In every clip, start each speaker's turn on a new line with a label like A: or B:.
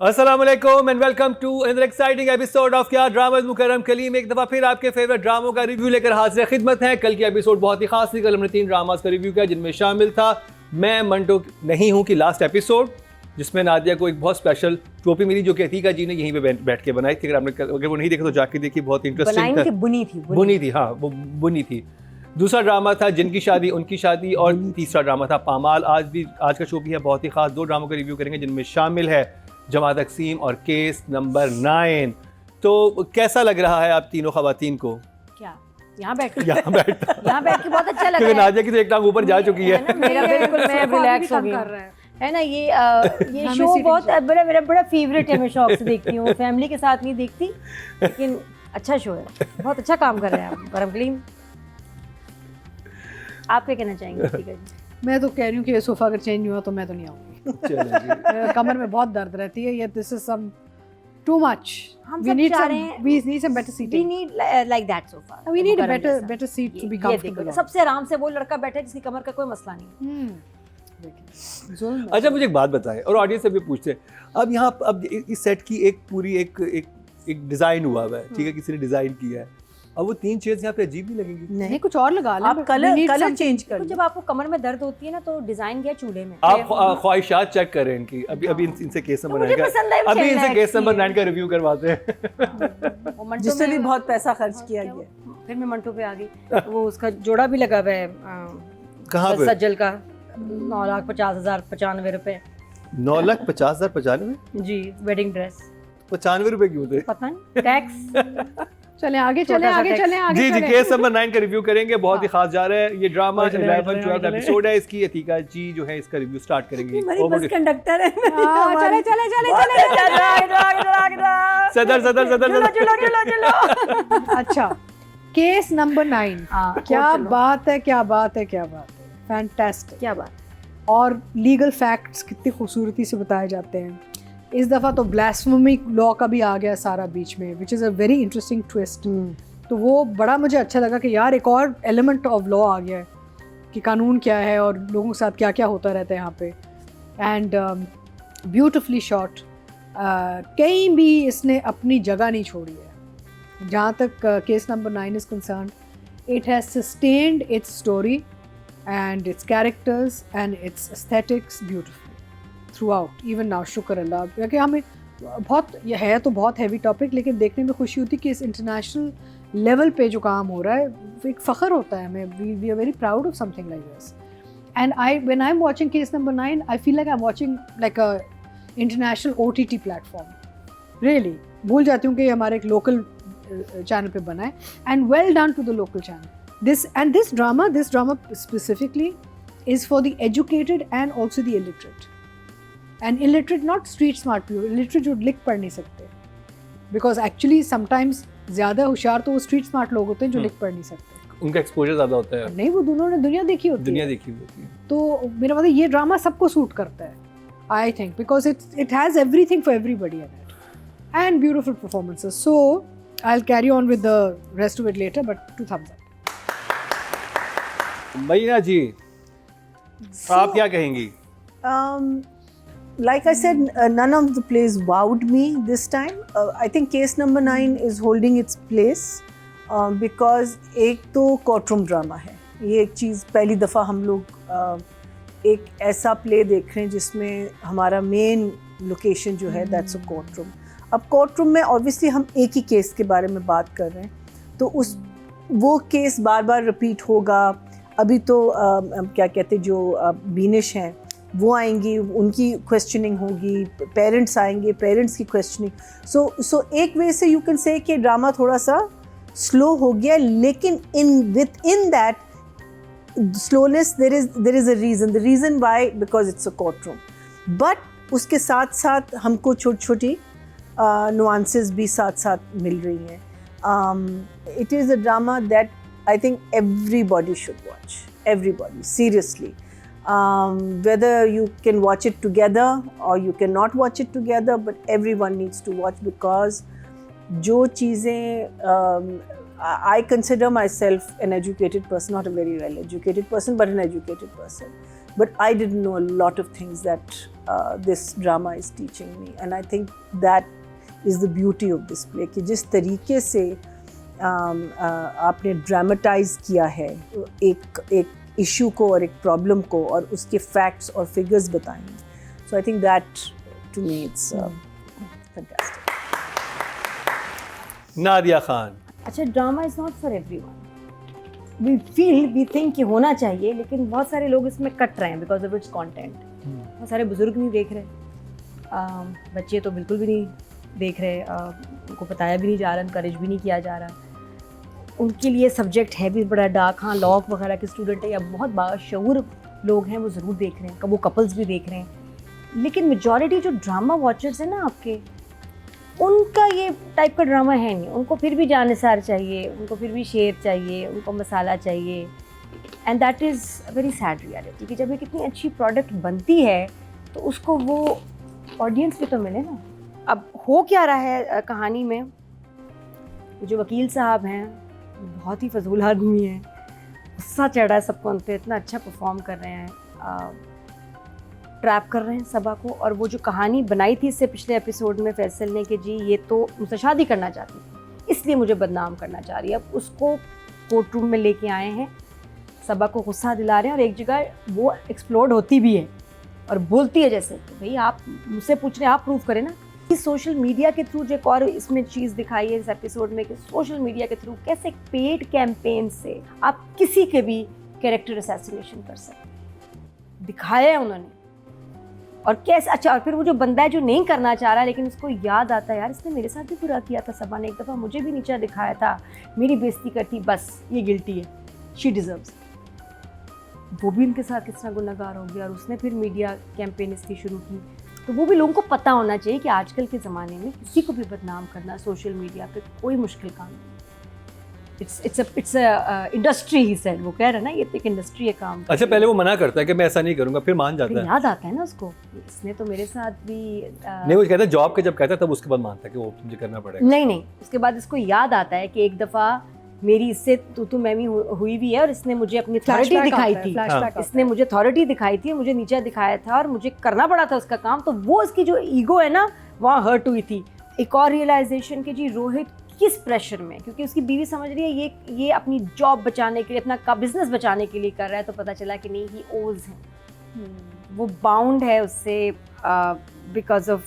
A: अस्सलाम वालेकुम and welcome to another exciting episode of क्या ड्रामा मुकर्रम कलीम। एक दफ़ा फिर आपके फेवरेट ड्रामों का रिव्यू लेकर हाजिर खिदमत है। कल की एपिसोड बहुत ही खास थी। कल हमने 3 ड्रामास का रिव्यू किया जिनमें शामिल था मैं मंटो नहीं हूँ कि लास्ट एपिसोड, जिसमें नादिया को एक बहुत स्पेशल टोपी मिली जो कि अतीका जी ने यहीं पे बैठ के बनाई थी। अगर वो नहीं देखा तो जाके देखिए, बहुत इंटरेस्टिंग था। बुनी थी, हाँ वो बुनी थी। दूसरा ड्रामा था जिनकी शादी उनकी शादी, और तीसरा ड्रामा था पामाल। आज का शो भी है बहुत ही खास। 2 ड्रामों का रिव्यू करेंगे जिनमें शामिल है जमा तकसीम और केस नंबर 9। तो कैसा लग रहा है आप तीनों खवातीन को?
B: क्या यहाँ बैठ के
C: बहुत अच्छा लग रहा है।
A: नादिया की तो एक टांग ऊपर जा चुकी है।
B: मेरा बिल्कुल मैं रिलैक्स हो गई है ना। ये शो बहुत मेरा फेवरेट है। मैं शौक से देखती हूँ, फैमिली के साथ नहीं देखती, लेकिन अच्छा शो है, बहुत अच्छा काम कर रहे हैं आप परम कलीम। आप क्या कहना चाहेंगे? ठीक है जी,
C: मैं तो कह रही हूँ कि ये सोफा अगर चेंज नहीं हुआ तो मैं तो नहीं आऊँगी। कमर में बहुत दर्द रहती है। ये this is some too much. we need some better seating.
B: we need like that sofa.
C: We need a better seat to be comfortable.
B: सबसे आराम से वो लड़का बैठा है जिसकी कमर का कोई मसला नहीं।
A: अच्छा मुझे एक बात बताएं और ऑडियंस से भी पूछते हैं, अब यहाँ अब इस सेट की एक पूरी एक डिजाइन हुआ है, ठीक है, किसी ने डिजाइन किया है। अब वो 3 चेयर्स यहाँ पे अजीब नहीं लगेंगी?
C: नहीं, कुछ और लगा लें।
B: आप कलर चेंज कर। जब आपको कमर में दर्द होती है ना तो डिजाइन गया चूल्हे में।
A: आप ख्वाहिशात चेक करें इनकी। अभी इनसे केस नंबर 9 का अभी इनसे केस नंबर 9 का रिव्यू करवाते हैं।
B: जिससे भी बहुत पैसा खर्च किया गया। फिर मैं मंटो पे आ गई। वो उसका जोड़ा भी लगा हुआ है
A: कहाँ पे?
B: सज्जल का 9,50,095 रुपए।
A: 9,50,095
B: जी, वेडिंग ड्रेस
A: 95 रुपए क्यों थे?
B: पता नहीं, टैक्स।
C: चले आगे
A: जी केस नंबर 9 का रिव्यू करेंगे। बहुत ही खास जा रहा है ये ड्रामा। 11-12 एपिसोड है इसकी। अतीका जी जो है इसका रिव्यू स्टार्ट करेंगी।
B: बस कंडक्टर है।
A: सदर
C: अच्छा, केस नंबर 9। क्या बात है फैंटास्टिक,
B: क्या बात।
C: और लीगल फैक्ट्स कितनी खूबसूरती से बताए जाते हैं। इस दफ़ा तो ब्लास्फेमी लॉ का भी आ गया सारा बीच में, which is a very interesting twist. तो वो बड़ा मुझे अच्छा लगा कि यार एक और एलिमेंट ऑफ लॉ आ गया है कि कानून क्या है और लोगों के साथ क्या क्या होता रहता है यहाँ पे। And beautifully shot. कहीं भी इसने अपनी जगह नहीं छोड़ी है जहाँ तक case number 9 is concern. It has sustained it's story and its characters and its aesthetics beautifully throughout even now। शुक्र अल्लाह, क्योंकि हमें बहुत ये है तो बहुत हैवी टॉपिक, लेकिन देखने में खुशी होती कि इस इंटरनेशनल लेवल पे जो काम हो रहा है एक फ़ख्र होता है हमें। We are very proud of something like this. And when I am watching case number 9 I feel like I am watching like a international OTT platform. Really भूल जाती हूँ कि हमारे एक लोकल चैनल पे बना है। And well done to the local channel. This drama specifically is for the educated and also the illiterate. And illiterate, not street smart people, illiterate जो लिख पढ़ नहीं सकते, because actually sometimes ज़्यादा होशियार तो वो street smart लोग होते हैं जो लिख पढ़ नहीं सकते।
A: उनका एक्सपोजर ज़्यादा होता है।
C: नहीं, वो दोनों ने दुनिया देखी होती है। तो मेरा मतलब ये ड्रामा सबको सूट करता है, I think, because it has everything for everybody in it, and beautiful performances. So I'll carry on with the rest of it later, but 2 thumbs up.
A: मईना जी, आप क्या कहेंगी?
D: Like I said, none of the plays wowed me this time. I think case number 9 is holding its place because एक तो courtroom drama है। ये एक चीज़ पहली दफ़ा हम लोग एक ऐसा प्ले देख रहे हैं जिसमें हमारा मेन लोकेशन जो है दैट्स अ कोर्टरूम। अब कोर्टरूम में ऑब्वियसली हम एक ही केस के बारे में बात कर रहे हैं, तो वो केस बार बार रिपीट होगा। अभी तो क्या कहते हैं जो बीनिश हैं वो आएंगी, उनकी क्वेश्चनिंग होगी, पेरेंट्स आएंगे, पेरेंट्स की क्वेश्चनिंग। सो एक वे से यू कैन से कि ड्रामा थोड़ा सा स्लो हो गया, लेकिन in that slowness there is a reason. The reason why because it's a courtroom. But उसके साथ साथ हमको छोटी छोटी नुआंसेस भी साथ साथ मिल रही हैं। It is a drama that I think everybody should watch. Everybody, seriously. Whether you can watch it together or you cannot watch it together, but everyone needs to watch because जो चीज़ें I consider myself an educated person, not a very well educated person, but an educated person. but I didn't know a lot of things that this drama is teaching me, and I think that is the beauty of this play कि जिस तरीके से आपने dramatise किया है एक issue को और एक प्रॉब्लम को और उसके फैक्ट्स और फिगर्स बताएंगे. So I think that to me it's fantastic.
A: Nadia Khan.
B: अच्छा, drama is not for everyone. We think कि होना चाहिए, लेकिन बहुत सारे लोग इसमें कट रहे हैं बिकॉज ऑफ इट्स कंटेंट. बहुत सारे बुजुर्ग नहीं देख रहे, बच्चे तो बिल्कुल भी नहीं देख रहे, उनको बताया भी नहीं जा रहा, इनकरेज भी नहीं किया जा रहा. उनके लिए सब्जेक्ट है भी बड़ा डार्क. हाँ, लॉ वगैरह के स्टूडेंट है या बहुत बाशऊर लोग हैं वो ज़रूर देख रहे हैं, वो कपल्स भी देख रहे हैं. लेकिन मेजॉरिटी जो ड्रामा वॉचर्स हैं ना आपके, उनका ये टाइप का ड्रामा है नहीं. उनको फिर भी जानिसार चाहिए, उनको फिर भी शेर चाहिए, उनको मसाला चाहिए. And that is very sad reality कि जब एक इतनी अच्छी प्रोडक्ट बनती है तो उसको वो ऑडियंस भी तो मिले ना. अब हो क्या रहा है कहानी में, जो वकील साहब हैं बहुत ही फजूल आदमी हैं, गुस्सा चढ़ा है सबको उन पर, इतना अच्छा परफॉर्म कर रहे हैं, ट्रैप कर रहे हैं सबा को. और वो जो कहानी बनाई थी इससे पिछले एपिसोड में फैसल ने कि जी ये तो मुझसे शादी करना चाहती थी इसलिए मुझे बदनाम करना चाह रही है, अब उसको कोर्ट रूम में लेके आए हैं, सबा को गुस्सा दिला रहे हैं. और एक जगह वो एक्सप्लोड होती भी है और बोलती है जैसे कि भाई आप मुझसे पूछ रहे हैं, आप प्रूव करें ना. सोशल मीडिया के थ्रू जो एक और इसमें चीज़ दिखाई है इस एपिसोड में कि सोशल मीडिया के थ्रू कैसे पेड कैंपेन से आप किसी के भी कैरेक्टर असैसिनेशन कर सकते दिखाया है उन्होंने. और कैसे अच्छा, और फिर वो जो बंदा है जो नहीं करना चाह रहा लेकिन उसको याद आता है यार इसने मेरे साथ भी बुरा किया था, सबा ने एक दफ़ा मुझे भी नीचा दिखाया था, मेरी बेइज्जती करती, बस ये गिल्टी है, शी डिज़र्व्स. वो भी उनके साथ किस तरह गुनहगार हो गया और उसने फिर मीडिया कैंपेन इसकी शुरू की. तो वो भी लोगों को पता होना चाहिए कि आजकल के ज़माने में किसी को भी बदनाम करना सोशल मीडिया पे कोई मुश्किल काम नहीं. इट्स इंडस्ट्री ही सेड, वो कह रहा है ना ये तो एक इंडस्ट्री है काम.
A: अच्छा, पहले वो मना करता है कि मैं ऐसा नहीं करूंगा, फिर मान जाता है.
B: याद आता है ना उसको, इसने तो मेरे साथ भी
A: नहीं, वो कहता है जॉब के जब कहता है तब उसके बाद मानता है कि वो मुझे करना पड़ेगा.
B: नहीं, उसके बाद इसको याद आता है कि एक दफ़ा मेरी इससे तू मैं हुई भी है और इसने मुझे अपनी अथॉरिटी दिखाई थी, इसने मुझे अथॉरिटी दिखाई थी, मुझे नीचे दिखाया था और मुझे करना पड़ा था उसका काम. तो वो इसकी जो ईगो है ना वहाँ हर्ट हुई थी. एक और रियलाइजेशन कि जी रोहित किस प्रेशर में, क्योंकि उसकी बीवी समझ रही है ये अपनी जॉब बचाने के लिए, अपना बिजनेस बचाने के लिए कर रहा है, तो पता चला कि नहीं ही ओज है, वो बाउंड है उससे बिकॉज ऑफ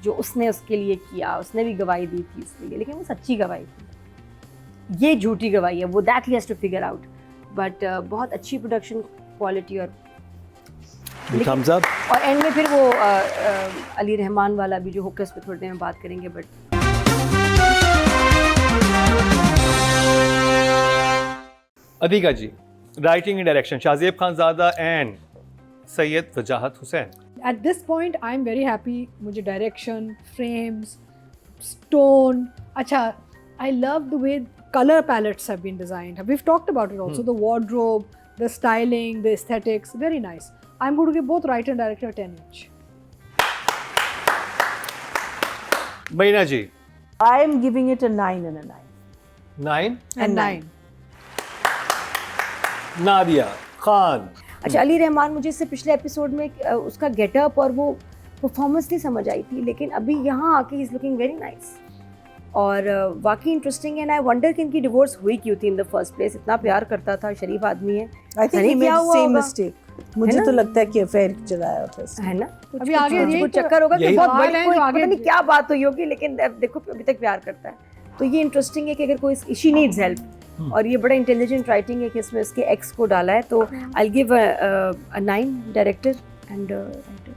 B: जो उसने उसके लिए किया. उसने भी गवाही दी थी इसलिए, लेकिन वो सच्ची गवाही थी, ये झूठी गवाही है, वो that he has to figure out. But बहुत अच्छी प्रोडक्शन क्वालिटी और
A: थम्स अप.
B: और एंड में फिर वो अली रहमान वाला भी जो होकर उस पर थोड़ी देर में बात करेंगे. But
A: Adeeka ji, writing and direction Shahzeb Khanzada and Syed Wajahat Hussain.
C: At this point, I'm very happy. मुझे direction, frames, stone. अच्छा, I love the way color palettes have been designed. We've talked about it also. The wardrobe, the styling, the aesthetics, very nice. I'm going to give both writer and director 10 each.
A: Meena ji.
D: I am giving it a 9 and a 9.
A: 9
C: And 9.
A: Nadia Khan.
B: अच्छा, अली रहमान मुझे इससे पिछले episode में उसका getup और वो performance नहीं समझ आई थी, लेकिन अभी यहाँ आके he is looking very nice और वाकई इंटरेस्टिंग है. एंड आई वंडर कि इनकी डिवोर्स हुई क्यों थी इन द फर्स्ट प्लेस. इतना प्यार करता था, शरीफ आदमी है.
D: I think he made the same mistake. मुझे तो लगता है कि अफेयर चलाया था इसने.
B: है ना,
C: अभी आगे यही
B: चक्कर होगा कि
A: यही
B: बहुत
C: तो
B: बड़ी
C: है
B: कोई
C: जो आगे
B: पता नहीं क्या बात हुई होगी, लेकिन देखो अभी तक प्यार करता है. तो ये इंटरेस्टिंग है कि अगर कोई शी नीड्स हेल्प, और ये बड़ा इंटेलिजेंट राइटिंग है कि इसमें उसके एक्स को डाला है. तो I give a 9 director and writer.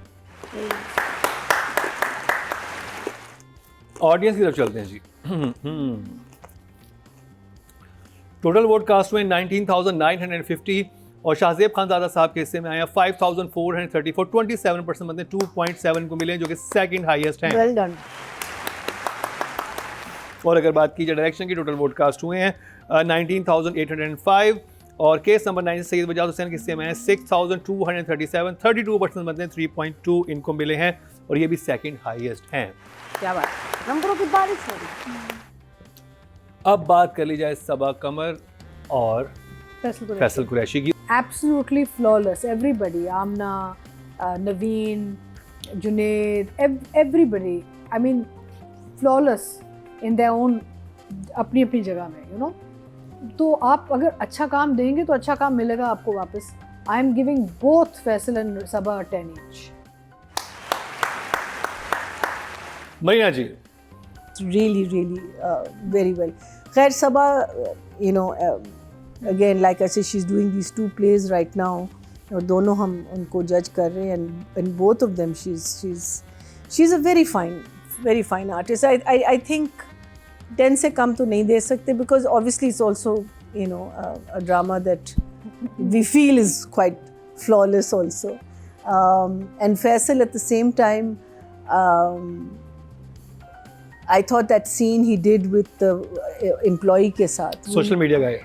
A: Audience की तरफ चलते हैं जी. टोटल वोट कास्ट हुए 19,950 और शाहजेब खानज़ादा साहब के हिस्से में आया 5,434. 27% मतलब 2.7 को मिले, जो कि सेकंड हाईएस्ट हैं.
D: Well done.
A: और अगर बात की जाए डायरेक्शन की, टोटल वोट कास्ट हुए हैं 19,805 और केस नंबर 9 सैयद वजाहत हुसैन के हिस्से में है 6,237. 32% मतलब 3.2 इनको मिले हैं और ये भी सेकंड हाईएस्ट हैं.
B: क्या बात, नंबरों की बारिश हो रही.
A: अब बात कर ली जाए सबा कमर और फैसल कुरैशी की.
C: absolutely flawless. Everybody, Amna, Naveen, Junaid, everybody. I mean, flawless in their own अपनी अपनी जगह में, you know. तो आप अगर अच्छा काम देंगे तो अच्छा काम मिलेगा आपको वापस. I am giving both Faisal and Sabah a 10 each.
A: Marina ji.
D: Really, very well. Khair Sabah, you know, again, like I said, she's doing these 2 plays right now. और दोनों हम उनको जज कर रहे हैं, and both of them, she's a very fine artist. I think 10 से कम तो नहीं दे सकते, because obviously it's also, you know, a drama that we feel is quite flawless also. And Faisal at the same time, I thought that scene he did with the employee के साथ,
A: social media का है.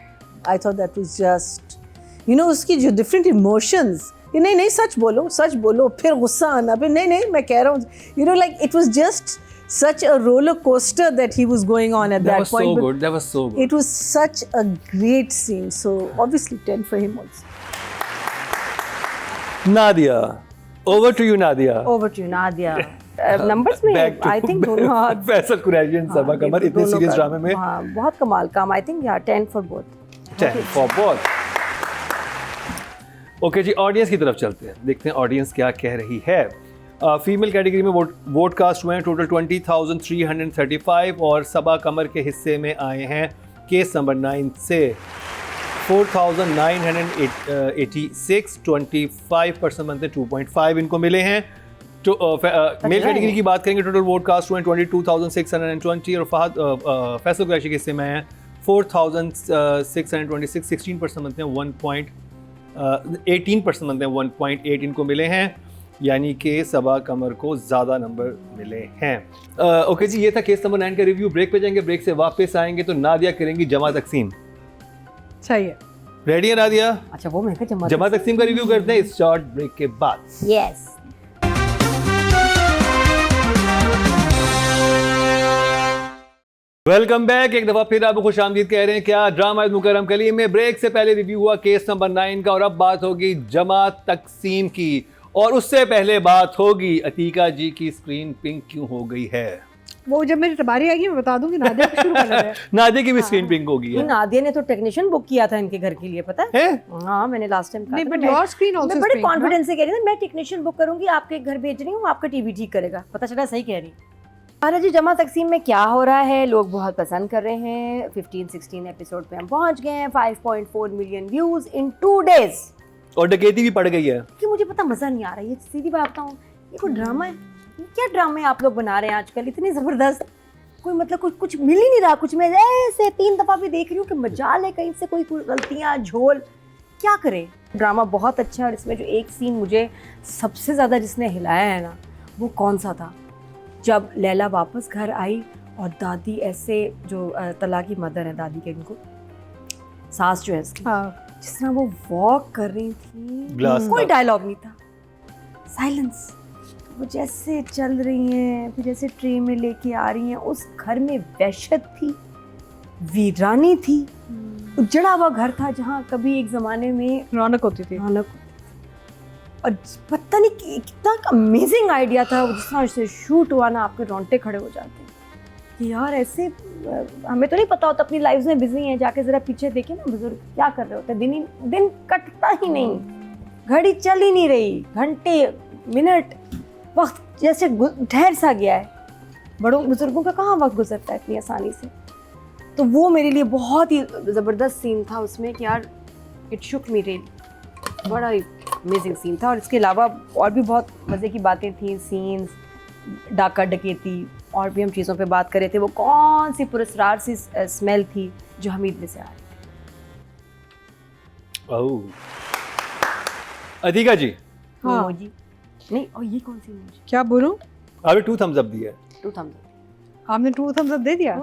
D: I thought that was just, you know, उसकी जो different emotions, कि नहीं सच बोलो, फिर गुस्सा आना, फिर नहीं मैं कह रहा हूँ, you know, like it was just such a roller coaster that he was going on at that point.
A: That was so good.
D: It was such a great scene, so obviously 10 for him also.
A: Nadia, over to you, Nadia.
B: Over to you, Nadia. Numbers में I think दोनों
A: Faisal Qureshi and Saba Qamar इतने serious ड्रामे में
B: बहुत कमाल काम. I think 10 for both.
A: 10 for both. Okay ji, audience की तरफ चलते हैं, देखते हैं ऑडियंस क्या कह रही है. फीमेल कैटेगरी में वोट कास्ट हुए हैं टोटल 20,335 और सबा कमर के हिस्से में आए हैं केस नंबर 9 से 4,986. 25% बनते 2.5 इनको मिले हैं. तो मेल कैटेगरी की बात करेंगे, टोटल वोट कास्ट हुए हैं 22,620 और फैसल कुरैशी के हिस्से में हैं 4,626. 16% बनते हैं 18% बनते हैं 1.8 इनको मिले हैं, यानी कि सबा कमर को ज़्यादा नंबर मिले हैं. ओके जी, ये था केस नंबर 9 का रिव्यू. ब्रेक पे जाएंगे, ब्रेक से वापस आएंगे तो नादिया करेंगी जमा तकसीम.
C: सही है.
A: रेडी है नादिया?
B: अच्छा, वो मैं
A: जमा तकसीम का रिव्यू करते हैं इस शॉर्ट ब्रेक के बाद.
B: यस.
A: Welcome back. एक दफा फिर आपको खुशामदीद कह रहे हैं क्या ड्रामा मुकर्रम कलीम में. ब्रेक से पहले रिव्यू हुआ केस नंबर 9 का और अब बात होगी जमा तकसीम की, और उससे पहले बात होगी अतीका जी की स्क्रीन पिंक क्यों हो गई है.
C: वो जब मेरी बारी आएगी मैं बता दूंगी. नादिया को शुरू करना है.
A: नादिया की भी स्क्रीन पिंक हो गई है.
B: नादिया ने तो टेक्नीशियन बुक किया था इनके घर के लिए, पता है? हाँ, मैंने लास्ट टाइम कहा.
C: नहीं, बट योर स्क्रीन आल्सो
B: मैं बड़े कॉन्फिडेंस से कह रही हूँ, मैं टेक्नीशियन बुक करूंगी, आपके घर भेज रही हूँ, आपका टीवी ठीक करेगा. पता चला सही कह रही. जी, जमा तकसीम में क्या हो रहा है, लोग बहुत पसंद कर रहे हैं. 15-16 एपिसोड पे हम पहुंच गए हैं. 5.4 मिलियन व्यूज इन 2 days.
A: और डकैती भी पड़ गई है.
B: कि मुझे पता मजा नहीं आ रहा है, ये सीधी बात बताऊं, ये कोई ड्रामा है? ये क्या ड्रामे आप लोग बना रहे हैं आजकल, इतने जबरदस्त. कोई मतलब कुछ मिल ही नहीं रहा. कुछ मैं ऐसे 3 दफा भी देख रही हूँ कि मजाल है, कहीं से कोई गलतियाँ, झोल, क्या करे. ड्रामा बहुत अच्छा है. और इसमें जो एक सीन मुझे सबसे ज्यादा जिसने हिलाया है ना, वो कौन सा था, जब लैला वापस घर आई और दादी ऐसे, जो तलाकी मदर है दादी के, इनको सास जो है इसकी, जिस तरह वो वॉक कर रही थी, कोई डायलॉग नहीं था, साइलेंस. वो जैसे चल रही हैं, फिर जैसे ट्रेन में लेके आ रही हैं. उस घर में वहशत थी, वीरानी थी, उजड़ा हुआ घर था जहाँ कभी एक ज़माने में
C: रौनक होती थी.
B: और पता नहीं कितना अमेजिंग आइडिया था. जिस तरह से शूट हुआ ना, आपके रोंगटे खड़े हो जाते हैं कि यार ऐसे. हमें तो नहीं पता होता, अपनी लाइफ में बिजी हैं, जाके ज़रा पीछे देखें ना बुजुर्ग क्या कर रहे होते हैं. दिन कटता ही नहीं, घड़ी चल ही नहीं रही, घंटे मिनट वक्त जैसे ठहर सा गया है. बड़ों बुजुर्गों का कहाँ वक्त गुजरता है इतनी आसानी से. तो वो मेरे लिए बहुत ही ज़बरदस्त सीन था उसमें कि यार इट शुक मी रियली. बड़ा ही अमेजिंग सीन था. और इसके अलावा और भी बहुत मज़े की बातें थी, सीन्स, डाका डकैती, और भी हम चीज़ों पे बात कर रहे थे. वो कौन सी पुरस्कार सी स्मेल थी जो हमीद में से आ रही थी.
A: अतीका जी.
B: हाँ जी. नहीं, और ये कौन सी इमोजी?
C: क्या बोलूं?
A: आपने 2 thumbs up दिया.
B: 2 thumbs up.
C: आपने 2 thumbs up दे दिया.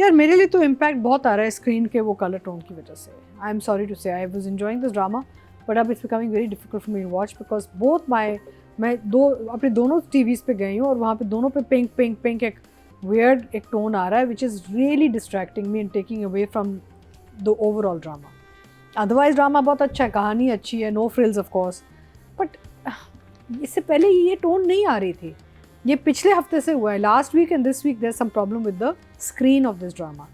C: यार मेरे लिए तो इम्पैक्ट बहुत आ रहा है स्क्रीन के वो कलर टोन की वजह से. I am sorry to say, I was enjoying this drama, but अब it's becoming very difficult for me to watch, because both मैं अपने दोनों टीवीज़ पे गई हूँ और वहाँ पे दोनों पे पिंक एक वियर्ड एक टोन आ रहा है, which is really distracting me and taking away from the overall drama. Otherwise drama बहुत अच्छा है, कहानी अच्छी है, no frills of course, but इससे पहले ये टोन नहीं आ रही थी। ये पिछले हफ्ते से हुआ है, last week and this week there some problem with the screen of this drama.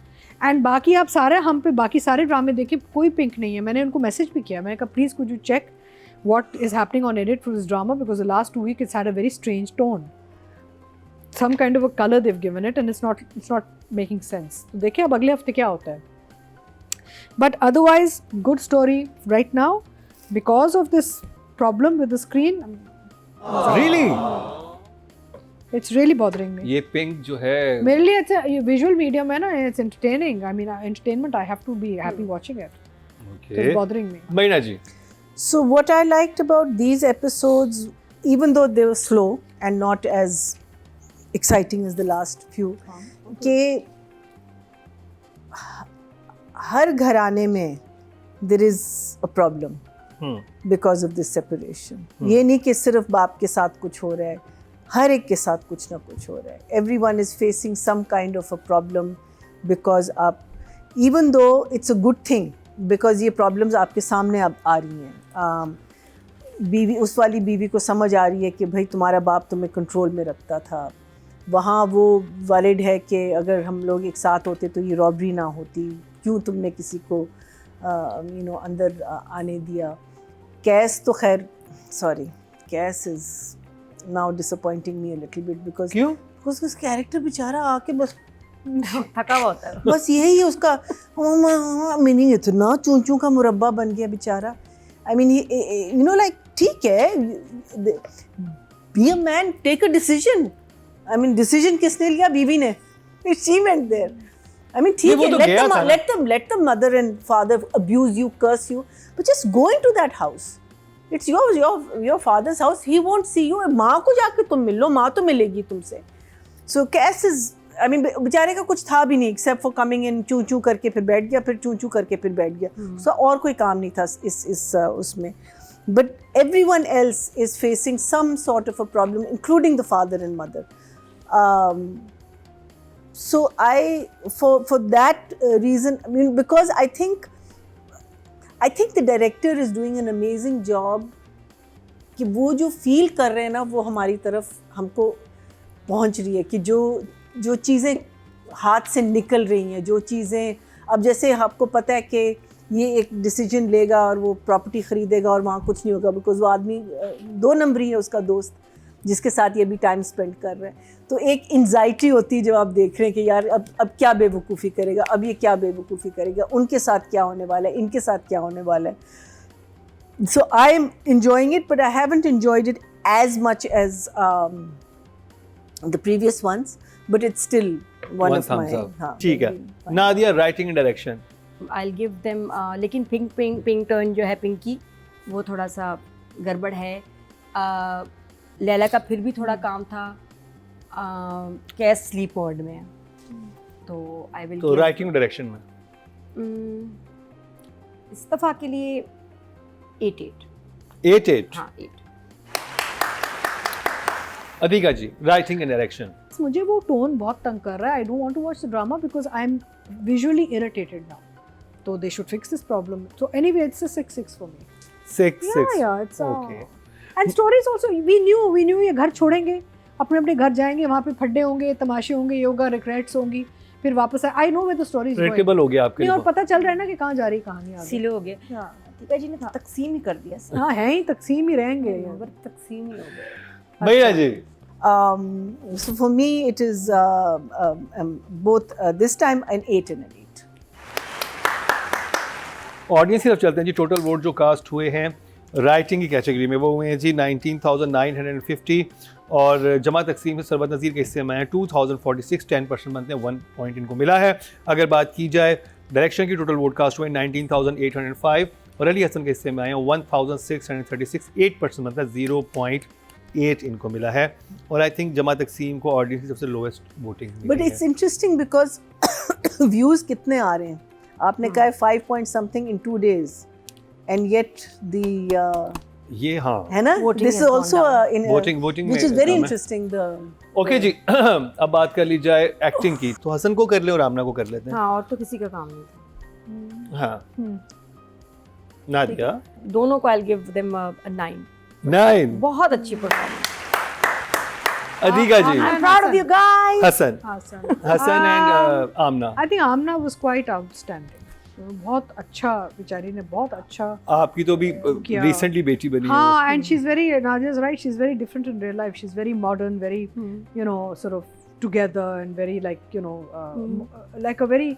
C: And बाकी आप सारे हम पे बाकी सारे ड्रामे देखिए, कोई पिंक नहीं है। मैंने उनको मैसेज भी किया, मैंने कहा please could you check what is happening on edit for this drama, because the last 2 weeks it's had a very strange tone, some kind of a color they've given it and it's not making sense. तो देखिए अब अगले हफ्ते क्या होता है, but otherwise good story right now. Because of this problem with the screen,
A: Really?
C: it's really bothering me.
A: ये pink जो है
C: मेरे लिए अच्छा visual medium है ना, it's entertaining. I mean entertainment, I have to be happy watching it.
A: Okay.
C: It's bothering me.
A: महीना जी
D: So what I liked about these episodes, even though they were slow and not as exciting as the last few, कि हर घराने में there is a problem because of this separation. ये नहीं कि सिर्फ बाप के साथ कुछ हो रहा है, हर एक के साथ कुछ ना कुछ हो रहा है. Everyone is facing some kind of a problem because आप, even though it's a good thing, because ये प्रॉब्लम्स आपके सामने अब आ रही हैं. बीवी, उस वाली बीवी को समझ आ रही है कि भाई तुम्हारा बाप तुम्हें कंट्रोल में रखता था. वहाँ वो वैलिड है कि अगर हम लोग एक साथ होते तो ये रॉबरी ना होती, क्यों तुमने किसी को अंदर आने दिया. कैस तो खैर, sorry, Qais is now disappointing me a little bit because उस कैरेक्टर बेचारा आके बस
B: थका हुआ होता है.
D: बस यही है उसका मीनिंग. इतना चूं का मुरब्बा बन गया बेचारा. I mean you know like ठीक है, be a man, take a decision. I mean decision किसने लिया? बीवी ने. She went there. I mean ठीक है, let the mother and father abuse you, curse you, but just go into that house. It's your father's house. He won't see you. माँ को जाके तुम मिल लो, माँ तो मिलेगी तुमसे. So Cass is, I mean, बेचारे का कुछ था भी नहीं except for coming in, चू करके फिर बैठ गया, फिर चू करके फिर बैठ गया. So और कोई काम नहीं था इस उसमें. But everyone else is facing some sort of a problem, including the father and mother. So for that reason, I mean, because I think the director is doing an amazing job कि वो जो feel कर रहे हैं ना, वो हमारी तरफ हमको पहुंच रही है. कि जो चीज़ें हाथ से निकल रही हैं, जो चीज़ें अब जैसे आपको पता है कि ये एक डिसीजन लेगा और वो प्रॉपर्टी ख़रीदेगा और वहाँ कुछ नहीं होगा, बिकॉज वो आदमी 2 नंबरी है, उसका दोस्त जिसके साथ ये भी टाइम स्पेंड कर रहे हैं. तो एक एंजाइटी होती है जब आप देख रहे हैं कि यार अब क्या बेवकूफ़ी करेगा, अब ये क्या बेवकूफ़ी करेगा, उनके साथ क्या होने वाला है, इनके साथ क्या होने वाला है. So I am enjoying it, but I haven't enjoyed it as much as the previous ones, but it's still one of my. हाँ,
A: ठीक है. Nadia, writing and direction.
B: I'll give them लेकिन पिंक टर्न जो है पिंकी, वो थोड़ा सा गड़बड़ है. लैला का फिर भी थोड़ा काम था. कैस स्लीप मोड में है, तो आई विल.
A: तो राइटिंग डायरेक्शन में
B: इस दफ़ा के लिए 8.
A: 8.
B: हाँ 8.
A: अधिका जी, राइटिंग एंड डायरेक्शन.
C: मुझे वो टोन बहुत तंग कर रहा है. I don't want to watch the drama because I am visually irritated now. So they should fix this problem. So anyway, it's a 6 for me.
A: 6.
C: Yeah, it's
A: Okay.
C: And stories also, we knew ये घर छोड़ेंगे, अपने घर जाएंगे, वहाँ पे फड्डे होंगे, तमाशे होंगे, योगा रिग्रेट्स होंगी, फिर वापस आए. I know where the story is going.
A: Predictable हो गया आपके लिए.
C: और पता चल रहा है ना कि कहाँ जा रही कहानी आगे.
B: सिलो हो गया. दीपा जी ने तकसीम ही कर दिया.
C: हाँ है ही, तकसीम ही रहेंगे.
B: तकसीम ही हो गया.
A: भैया जी.
D: So for me it is both this time an 8 and an 8.
A: Audience की तरफ चलते हैं जी. टोटल वोट जो कास्ट हुए हैं राइटिंग की कैटेगरी में, वो हुए हैं जी 19,950 और जमा तकसीम से सरबत नज़ीर के हिस्से में 2,046. 10% बनते हैं, 1 पॉइंट इनको मिला है. अगर बात की जाए डायरेक्शन की, टोटल वोट कास्ट हुए 19,805 और अली हसन के हिस्से में आए हैं 1,636. 8% बनता है, 0.8 इनको मिला है. और आई थिंक जमा तकसीम को ऑडियंस की सबसे lowest voting.
D: But it's interesting because views कितने आ रहे हैं. आपने कहा है 5 point something in 2 days and yet the
A: ये हाँ
D: है ना, this is also
A: voting
D: which is very interesting. the
A: okay जी. अब बात कर ली जाए एक्टिंग की, तो हसन को कर ले और आमना को कर लेते हैं.
B: हाँ, और तो किसी का काम नहीं था.
A: हाँ नादिया
B: दोनों को आई गिव देम अ 9.
A: 9.
B: बहुत अच्छी performance.
A: Adeeka ji.
B: I'm proud of you guys.
A: Hassan
C: Hassan.
A: And Amna.
C: I think Amna was quite outstanding. बहुत अच्छा, बेचारी ने बहुत अच्छा
A: आपकी तो भी
C: किया.
A: रिसेंटली बेटी बनी है.
C: हाँ, and she's very, Nadia's right, she's very different in real life. She's very modern, very, you know, sort of together and very like, you know, like a very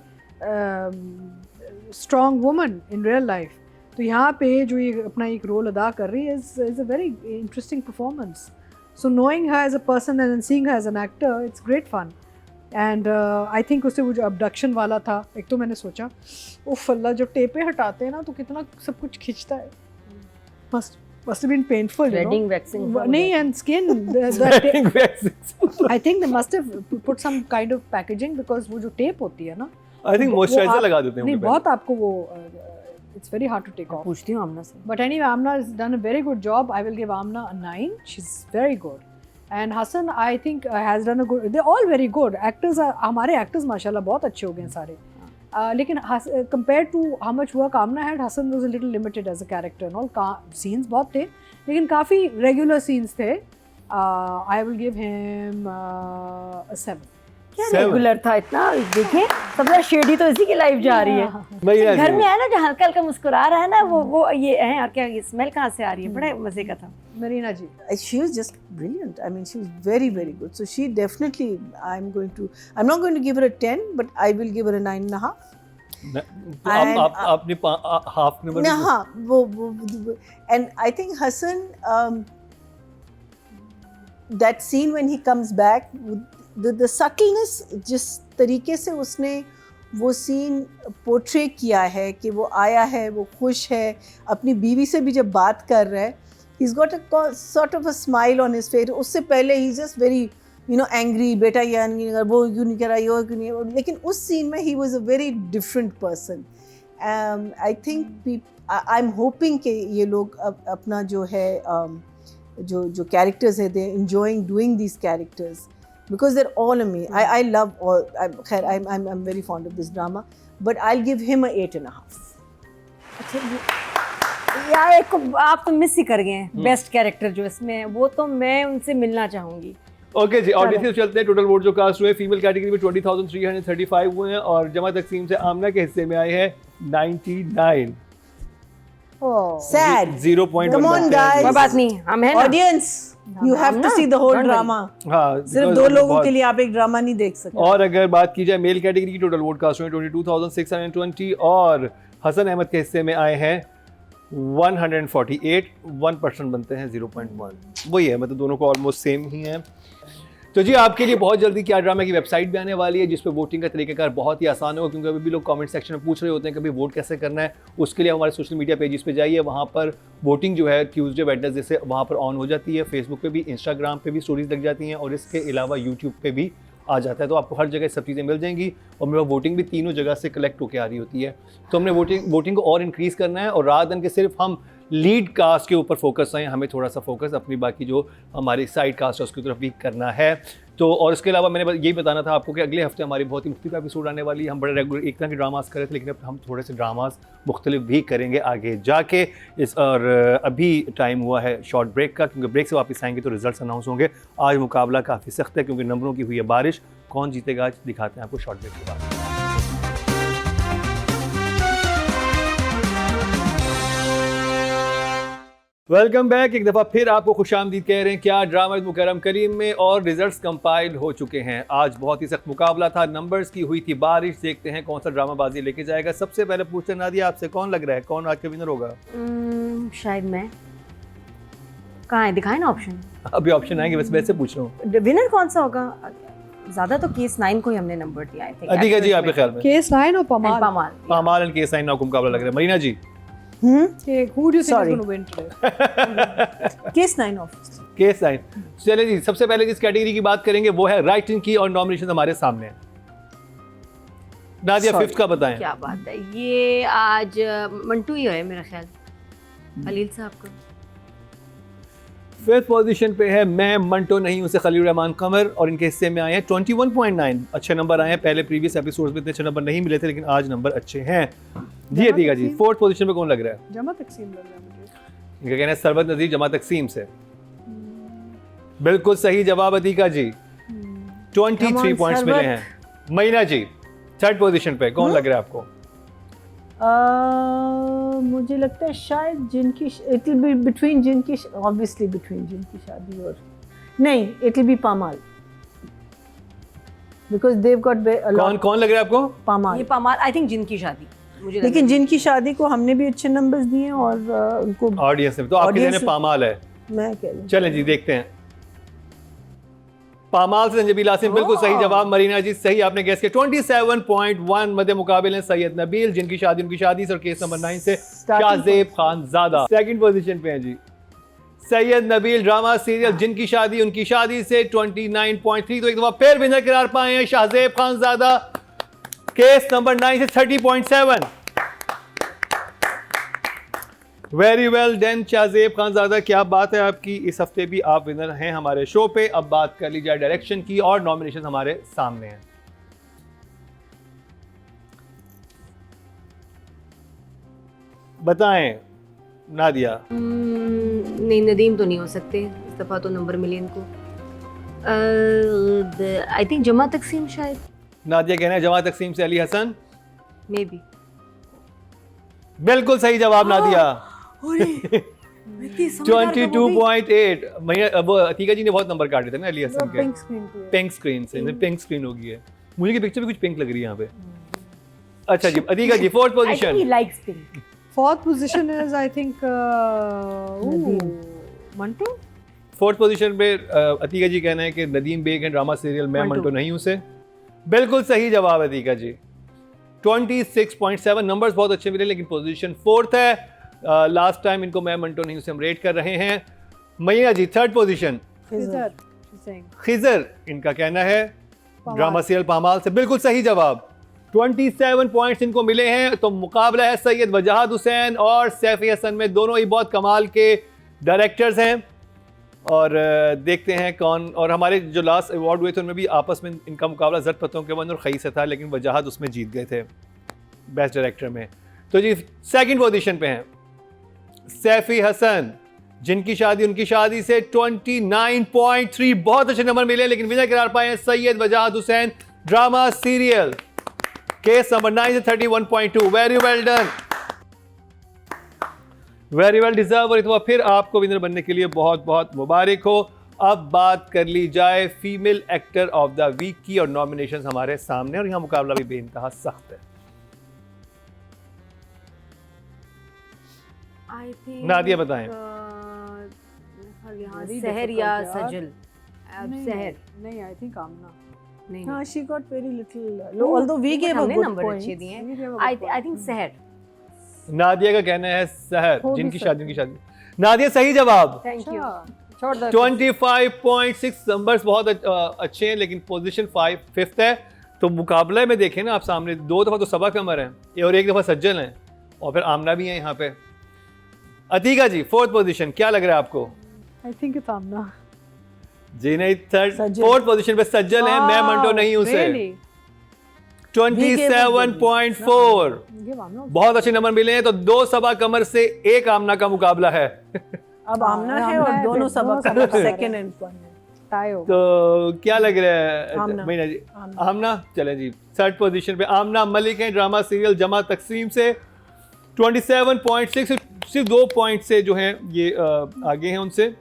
C: strong woman in real life. तो यहाँ पे जो ये अपना एक role अदा कर रही है is a very interesting performance. So knowing her as a person and then seeing her as an actor, it's great fun. And I think उससे वो जो अबडक्शन वाला था, एक तो मैंने सोचा उफ अल्लाह, जब टेपे हटाते हैं ना तो कितना सब कुछ खिंचता है. must have been painful, you know.
B: Threading, waxing.
C: नहीं, and skin. I think they must have put some kind of packaging because वो जो टेप होती है ना,
A: आई थिंक मॉइस्चराइजर लगा देते हैं
C: नहीं,
A: उनके
C: बहुत आपको वो it's very hard to take off.
B: पूछती हूँ आमना से.
C: But anyway, Amna has done a very good job. I will give Amna a 9. She's very good. And Hassan, I think, has done a good. They're all very good actors. हमारे actors माशाल्लाह बहुत अच्छे हो गए सारे. लेकिन compared to how much work Amna had, Hassan was a little limited as a character and all. Scenes बहुत थे, लेकिन काफ़ी regular scenes थे. I will give him a 7.
B: क्या रेगुलर था इतना? देखें, सबसे शेडी तो इसी की लाइफ जा रही है. घर में है ना जो हल्का हल्का मुस्कुरा रहा है ना, वो ये है. और क्या ये स्मेल कहाँ से आ रही है? बड़े मजे का था.
C: Marina ji.
D: She was just brilliant. I mean, she was very, very good. So she definitely, I'm not going to give her a 10, but I will give her a 9.5.
A: आपने हाफ नंबर.
D: हाँ, वो and I think Hassan, that scene when he comes back, the subtleness, जिस तरीके से उसने वो scene portray किया है कि वो आया है, वो खुश है, अपनी बीवी से भी जब बात कर रहा है, he's got a sort of a smile on his face. उससे पहले he's just very, you know, angry, बेटा ये नहीं कर, वो क्यों नहीं करा, ये क्यों नहीं. लेकिन उस सीन में he was a very different person. I think I'm hoping कि ये लोग अपना जो है जो characters है, they're enjoying doing these characters because they're all amazing. I love all. I'm very fond of this drama, but I'll give him a 8.5.
B: यार एक को आप तो मिस ही कर गए हैं. बेस्ट कैरेक्टर जो इसमें है, वो तो मैं उनसे मिलना चाहूंगी.
A: ओके जी, ऑडियंस चलते हैं. टोटल वोट जो कास्ट हुए फीमेल कैटेगरी में 20,335 हुए हैं और जमा तकसीम से आमना के हिस्से में आए हैं 99.
D: Sad.
A: 0.1.
D: Come on, guys.
B: कोई बात नहीं, हम हैं ना.
D: Audience, you have to see the whole drama.
A: हाँ,
D: सिर्फ दो लोगों के लिए आप एक ड्रामा नहीं देख सकते.
A: और अगर बात की जाए मेल कैटेगरी की, टोटल वोट कास्ट हुए 22,620 और हसन अहमद के हिस्से में आए हैं 148. 1% बनते हैं 0.1. वही है, मतलब दोनों को ऑलमोस्ट सेम ही है. तो जी आपके लिए बहुत जल्दी क्या ड्रामा की वेबसाइट भी आने वाली है जिस पे वोटिंग का तरीकाकार बहुत ही आसान होगा, क्योंकि अभी भी लोग कमेंट सेक्शन में पूछ रहे होते हैं कि भाई वोट कैसे करना है. उसके लिए हमारे सोशल मीडिया पेजेस पे जाइए, वहाँ पर वोटिंग जो है ट्यूसडे वेडनेसडे से वहाँ पर ऑन हो जाती है. फेसबुक पे भी, इंस्टाग्राम पे भी स्टोरीज लग जाती हैं और इसके अलावा यूट्यूब पे भी आ जाता है. तो आपको हर जगह सब चीज़ें मिल जाएंगी और मेरे वोटिंग भी तीनों जगह से कलेक्ट होकर आ रही होती है. तो हमने वोटिंग को और इंक्रीज़ करना है और रात दिन के सिर्फ हम लीड कास्ट के ऊपर फोकस हैं, हमें थोड़ा सा फोकस अपनी बाकी जो हमारी साइड कास्ट है उसकी तरफ भी करना है. तो और इसके अलावा मैंने यही बताना था आपको कि अगले हफ्ते हमारी बहुत ही मुख्तलिफ एपिसोड आने वाली है. हम बड़े रेगुलर एक तरह के ड्रामास कर रहे थे, लेकिन अब हम थोड़े से ड्रामास मुख्तलिफ भी करेंगे आगे जाके. और अभी टाइम हुआ है शॉर्ट ब्रेक का, क्योंकि ब्रेक से वापस आएंगे तो रिजल्ट्स अनाउंस होंगे. आज मुकाबला काफ़ी सख्त है क्योंकि नंबरों की हुई है बारिश. कौन जीतेगा आज दिखाते हैं आपको शॉर्ट ब्रेक के बाद. Welcome back. एक दफ़ा फिर आपको खुशामदीद कह रहे हैं क्या ड्रामा मुकर्रम करीम में, और रिजल्ट्स कंपाइल हो चुके हैं. आज बहुत ही सख्त मुकाबला था, नंबर्स की हुई थी बारिश. देखते हैं कौन सा ड्रामाबाजी लेके जाएगा. सबसे पहले पूछते नादिया आपसे, कौन लग रहा है कौन आज का विनर होगा?
B: शायद मैं. कहाँ है, दिखाए ना ऑप्शन.
A: अभी ऑप्शन आएंगे, बस वैसे पूछ रहा हूँ.
B: विनर कौन सा होगा? ज्यादा तो केस 9 को ही हमने नंबर दिया है.
A: अधिका जी आपके ख्याल में?
C: केस 9 और पमाल.
A: पमाल एंड केस 9 को मुकाबला लग रहा है. मरीना जी?
C: Who do you think is going to win today?
D: Case 9 of.
A: Case 9. चलिए जी, सबसे पहले जिस कैटेगरी की बात करेंगे वो है राइटिंग की और नॉमिनेशन हमारे सामने है. नादिया फिफ्थ का बताएं.
B: क्या बात है, ये आज मंटू ही है मेरा ख्याल. खलील साहब का.
A: फिफ्थ पोजीशन पे है मैं मंटो नहीं उसे खलील रहमान कमर और इनके हिस्से में आए हैं 21.9. अच्छे नंबर आए हैं. पहले प्रीवियस एपिसोड्स में इतने अच्छे नंबर नहीं मिले थे, लेकिन आज नंबर अच्छे हैं. जी अतीका जी, फोर्थ पोजीशन पे कौन लग रहा है?
C: जमा तकसीम लग रहा है मुझे।
A: इनका कहना है सरबत नज़ीर जमा तकसीम से। बिल्कुल सही जवाब अतीका जी, 23 पॉइंट्स मिले हैं। महीना जी, थर्ड पोजीशन पे कौन लग रहा है आपको?
D: मुझे लगता है शायद जिनकी इट विल बी बिटवीन जिनकी ऑब्वियसली बिटवीन जिनकी शादी और नहीं, इट विल बी पामाल बिकॉज देव गॉट
A: कौन लग रहा है आपको?
D: पामाल।
B: ये पामाल आई थिंक जिनकी शादी मुझे लग
D: लेकिन
B: रहा है।
D: जिनकी शादी को हमने भी अच्छे नंबर्स दिए और उनको
A: ऑडियंस में तो आपके
D: Audience
A: कहने
D: में-
A: पामाल है।
D: मैं कह रही हूँ
A: चलें जी देखते हैं। पामाल से संजबील आसिम बिल्कुल सही जवाब। मरीना जी सही आपने गेस किया। 27.1 मध्य मुकाबले सैयद नबील जिनकी शादी उनकी शादी से, और केस नंबर 9 से शाहजेब खानजादा सेकंड पोजीशन पे हैं जी। सैयद नबील ड्रामा सीरियल जिनकी शादी उनकी शादी से 29.3, तो एक दफा फिर विनर करार पाए हैं शाहजेब खानजादा। केस नंबर 9 से 30.7। Very well done Shahzeb Khanzada, क्या बात है आपकी। इस हफ्ते भी आप विनर हैं हमारे शो पे। अब बात कर ली जाए डायरेक्शन की, और नॉमिनेशन हमारे सामने हैं। बताएं नादिया।
B: नहीं, नदीम तो नहीं हो सकते, इस दफा तो नंबर मिले इनको। आई थिंक जमा तकसीम शायद,
A: नादिया कहना है जमा तकसीम से अली हसन।
B: May be.
A: बिल्कुल सही जवाब नादिया। 22.8। वो अतीका जी ने बहुत नंबर काटे थे ना अली हसन के।
D: पिंक स्क्रीन पे
A: पिंक स्क्रीन से, पिंक स्क्रीन हो गई है। मुझे की पिक्चर भी कुछ पिंक लग रही है यहाँ पे। अच्छा जी Atika ji, fourth
B: I think ही
A: position.
B: Likes pink.
C: Fourth position is I think Mantu.
A: Fourth position पे अतीका जी कहना है कि नदीम बेग है ड्रामा सीरियल मैं मंटो नहीं हूं से। बिल्कुल सही जवाब अतीका जी। 26.7 नंबर्स बहुत अच्छे मिले, लेकिन पोजीशन फोर्थ है। लास्ट टाइम इनको मैं मंटो नहीं हूं से हम रेट कर रहे हैं। Maiya ji third position.
C: Khizar, she's saying.
A: Khizar इनका कहना है ड्रामा सीरियल पामाल से। बिल्कुल सही जवाब। 27 पॉइंट्स इनको मिले हैं। तो मुकाबला है सैयद वजाहत हुसैन और सैफी हसन में। दोनों ही बहुत कमाल के डायरेक्टर्स हैं, और देखते हैं कौन। और हमारे जो लास्ट अवार्ड हुए थे उनमें भी आपस में इनका मुकाबला जट पत्तों के बंद और खई से था, लेकिन वजाहत उसमें जीत गए थे बेस्ट डायरेक्टर में। तो जी सेकंड पोजीशन पे हैं सैफी हसन जिनकी शादी उनकी शादी से 29.3 बहुत अच्छे नंबर मिले, लेकिन विनर करार पाए हैं Syed Wajahat Hussain drama serial. Case number 9 से 31.2। Very well done, very well deserve. और इतना फिर आपको विनर बनने के लिए बहुत बहुत मुबारक हो। अब बात कर ली जाए female actor of the week की, और नॉमिनेशंस हमारे सामने, और यहाँ मुकाबला भी बेइंतहा सख्त है।
B: आई थिंक
A: नादिया बताएं।
B: सहर या सजल। अब सहर
C: नहीं, I think Amna.
B: नहीं,
D: हाँ, she got very little although we gave a
B: हमने
D: good
B: नंबर
D: point.
B: अच्छे दिए
C: We gave a
B: हैं।
C: good
B: आई थिंक सहर।
A: नादिया का कहना है सहर
D: हो भी
A: जिनकी
D: सकता
A: शादी उनकी शादी। नादिया सही जवाब।
B: Thank you.
C: अच्छा, छोड़ दो।
A: 25.6 नंबर्स बहुत अच्छे हैं, लेकिन पोजीशन 5th है। तो मुकाबले में देखें ना आप सामने, 2 दफ़ा तो सबा कमर है और 1 दफ़ा सज्जल हैं, और फिर आमना भी है यहाँ पे। अतीका जी फोर्थ पोजीशन, क्या लग रहा है आपको?
C: I think it's Amna.
A: जी नहीं,
D: सज्जल।
A: फोर्थ पोजीशन पे सज्जल है, मैं मंटो नहीं हूँ से।
C: Really?
A: 27.4
C: Give Amna.
A: बहुत अच्छे नंबर मिले हैं। तो 2 सबा कमर से 1 आमना का मुकाबला है।
D: अब आमना है
C: आमना
D: और
C: है,
D: दोनों
C: फिर
D: सबक
C: दोनों सबक
D: सेकंड एंड वन है।
C: Tie होगा.
A: तो क्या लग रहा है
D: आमना।
A: मीना जी? आमना। चलें जी थर्ड पोजीशन पे आमना मलिक हैं ड्रामा सीरियल जमा तकसीम से। 27.6, सिर्फ 2 पॉइंट से जो हैं ये आगे हैं उनसे।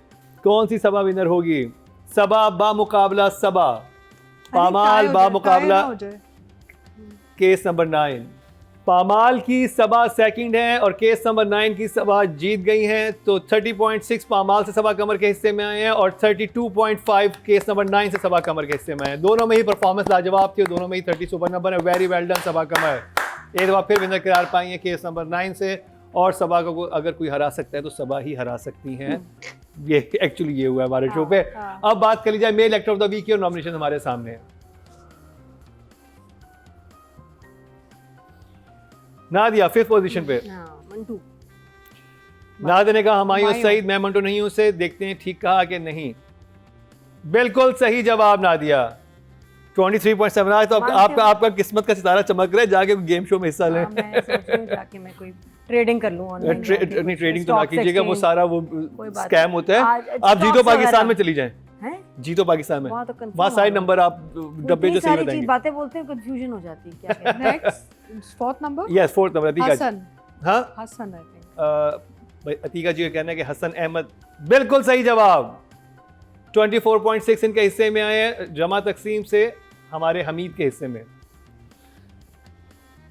A: कौन सी सबा विनर होगी? सबा बा मुकाबला सबा, पामाल बा मुकाबला केस नंबर 9। पामाल की सबा सेकंड है और केस नंबर 9 की सबा जीत गई हैं। तो 30.6 पामाल से सबा कमर के हिस्से में आए हैं, और 32.5 केस नंबर 9 से सबा कमर के हिस्से में आए। दोनों में ही परफॉर्मेंस लाजवाब थी, दोनों में ही 30 सुपर नंबर है। वेरी वेल डन सबा कमर। एक बार फिर विनर करार पाई है केस नंबर 9 से, और सबा को अगर कोई हरा सकता है तो सबा ही हरा सकती हैं। ये एक्चुअली ये हुआ है हमारे शो पे। अब बात कर ली जाए male actor of the week की, और नॉमिनेशन हमारे सामने है। नादिया 5th पोजीशन पे।
B: मंटू।
A: नादिया ने कहा हमायूं सईद मैं मंटो नहीं हूं से। देखते हैं ठीक कहा कि नहीं। बिल्कुल सही जवाब नादिया। 23.7 आज तो आपका किस्मत का सितारा चमक रहा है, जाके गेम शो में हिस्सा लें।
B: मैं सोच रही हूँ जाके मैं कोई ट्रेडिंग कर लूँ ऑनलाइन।
A: नहीं ट्रेडिंग तो ना कीजिएगा, वो सारा वो
B: बात
A: स्कैम होता है। आप जीतो पाकिस्तान में चली जाएं,
B: हैं?
A: जीतो पाकिस्तान में,
B: वहाँ तो confirm
A: वहाँ सारे
B: आ रहा
A: नंबर आप डब्बे जो सही
B: सारी
A: बताएंगे।
B: चीज बातें बोलते हैं कंफ्यूजन हो जाती है क्या कहते हैं।
C: Next fourth number
A: yes, fourth number Atiqa.
C: Hasan,
A: हाँ
C: हसन आई थिंक।
A: भाई अतीका जी का कहना है कि हसन अहमद, बिल्कुल सही जवाब। 24.6 इनके हिस्से में आए हैं, जमा तकसीम से हमारे हमीद के हिस्से में।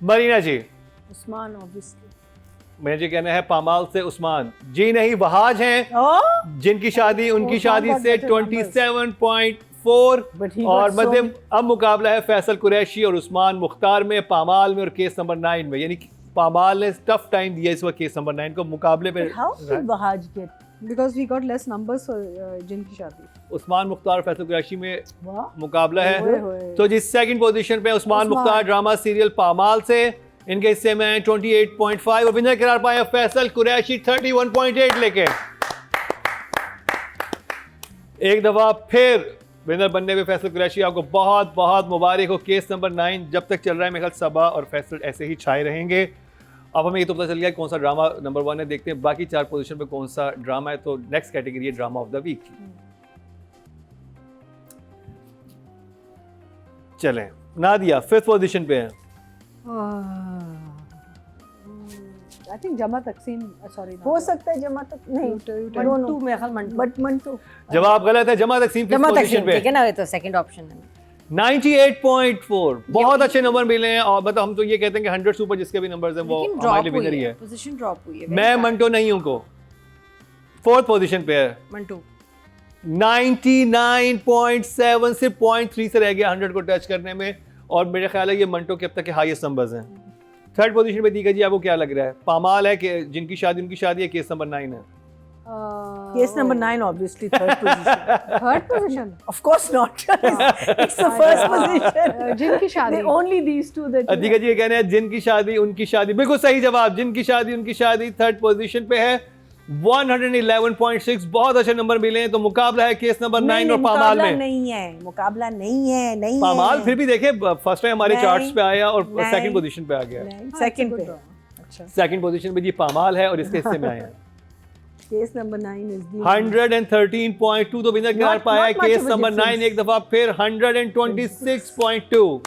A: मरीना जी,
D: उस्मान ऑब्वियसली।
A: मेरा जी कहना है पामाल से उस्मान जी नहीं, वहाज हैं जिनकी शादी उनकी शादी से 27.4।
D: But he
A: और
D: got so
A: मध्यम अब मुकाबला है फैसल कुरैशी और उस्मान मुख्तार में, पामाल में और केस नंबर 9 में। यानी कि पामाल ने टफ टाइम दिया इस वक्त केस नंबर 9 को मुकाबले पे।
D: How did Wahaj get?
C: Because we got less numbers for जिनकी शादी।
A: उस्मान मुख्तार और फैसल कुरैशी में
D: वाह।
A: मुकाबला
D: ओए
A: है।
D: होए।
A: तो जी सेकंड पोजीशन पे उस्मान मुख्तार ड्रामा सीरियल पामाल से, इनके हिस्से में 28.5 और विनर करार पाए फैसल कुरैशी 31.8 लेके। एक दफा फिर विनर बनने पे फैसल कुरैशी आपको बहुत बहुत मुबारक हो। केस नंबर 9 जब तक चल रहा है, मेरे ख्याल सबा और फैसल ऐसे ही छाए रहेंगे। अब हमें ये तो पता चल गया कौन सा ड्रामा नंबर 1 है, देखते हैं बाकी 4 पोजीशन पे कौन सा ड्रामा है। तो नेक्स्ट कैटेगरी है ड्रामा ऑफ द वीक। चलें, नादिया 5th पोजीशन पे है।
C: आई थिंक जमा तकसीम, सॉरी
D: हो सकता है जमा तक नहीं,
B: मंटू मेरे ख्याल मंटू।
D: बट मंटू
A: जवाब गलत है, जमा तकसीम 5th
B: जमा
A: पोजीशन
B: तकसीम
A: पे
B: ठीक है ना, ये तो सेकंड ऑप्शन है।
A: 98.4 बहुत अच्छे नंबर मिले हैं। और मतलब हम तो ये कहते हैं कि 100 सुपर जिसके भी नंबर्स हैं वो
B: लेकिन
A: हमारे
B: ड्रॉप
A: लिए
B: हुई
A: विनर ही
B: है,
A: है।
B: पोजीशन ड्रॉप हुई है।
A: मैं मंटो नहीं हूं को 4th पोजीशन पे है।
B: मंटू
A: 99.7 सिर्फ 0.3 से रह गया 100 को टच करने में, और मेरे ख्याल है ये मंटो के अब तक के हाईएस्ट नंबर्स हैं। 3rd पोजीशन पे दीगा जी आपको क्या लग रहा है? पामाल है कि जिनकी शादी उनकी शादी है, केस नंबर 9 है।
D: Case number 9 obviously third position.
C: Third position.
D: Of course not. It's the first position.
C: जिनकी शादी।
D: They only these two that you
A: Atika जी ये कहने हैं जिनकी शादी उनकी शादी, बिल्कुल सही जवाब। जिनकी शादी उनकी शादी 3rd पोजीशन पे है। 111.6 बहुत अच्छे नंबर मिले हैं। तो मुकाबला है केस नंबर 9 और पामाल में।
D: मुकाबला नहीं है
A: पामाल फिर भी देखे फर्स्ट टाइम हमारे
D: नहीं,
A: चार्ट्स पे आया और
D: नहीं।
A: सेकंड पोजीशन पे आ गया।
D: सेकंड पे।
C: अच्छा।
A: सेकंड पोजीशन पे जी पामाल है और इसके हिस्से में आए हैं।
D: केस नंबर 9 is the
A: 113.2 तो विनर करार
D: Not-
A: पाया है
D: not much
A: case
D: of a
A: number 9
D: difference.
A: एक दफा फिर 126.2।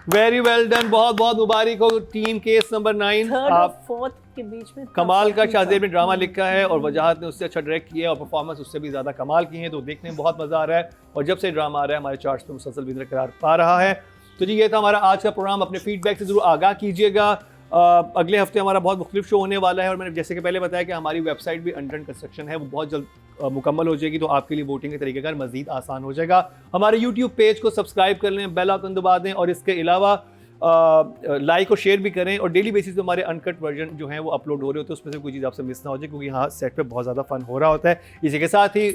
A: वेरी वेल डन, बहुत बहुत मुबारक हो टीम केस नंबर 9।
D: थर्ड और
A: आप
D: फोर्थ के बीच में
A: कमाल का शाहजेब ने ड्रामा लिखा है और वजाहत ने उससे अच्छा डायरेक्ट किया है और परफॉर्मेंस उससे भी ज़्यादा कमाल की है। तो देखने में बहुत मज़ा आ रहा है और जब से ड्रामा आ रहा है हमारे चार्ट्स पे मुसलसल विनर करार पा रहा है। तो जी ये था हमारा आज का प्रोग्राम। अपने फीडबैक से ज़रूर आगाह कीजिएगा। अगले हफ्ते हमारा बहुत मुख्तलिफ शो होने वाला है और मैंने जैसे कि पहले बताया कि हमारी वेबसाइट भी अंडर कंस्ट्रक्शन है, वो बहुत जल्द मुकम्मल हो जाएगी। तो आपके लिए वोटिंग का तरीक़ाकार मज़ीद आसान हो जाएगा। हमारे यूट्यूब पेज को सब्सक्राइब कर लें, बेल आइकन दबा दें और इसके अलावा लाइक और शेयर भी करें। और डेली बेसिस पे हमारे अनकट वर्जन जो हैं वो अपलोड हो रहे होते हैं, उसमें से कोई चीज़ आपसे मिस ना हो जाए, क्योंकि यहाँ सेट पे बहुत ज़्यादा फन हो रहा होता है। इसी के साथ ही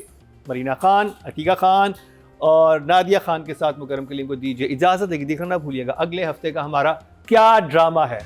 A: मरीना खान, अतीका खान और नादिया खान के साथ मुकरम कलीम को दीजिए इजाज़त। देखना ना भूलिएगा अगले हफ्ते का हमारा क्या ड्रामा है।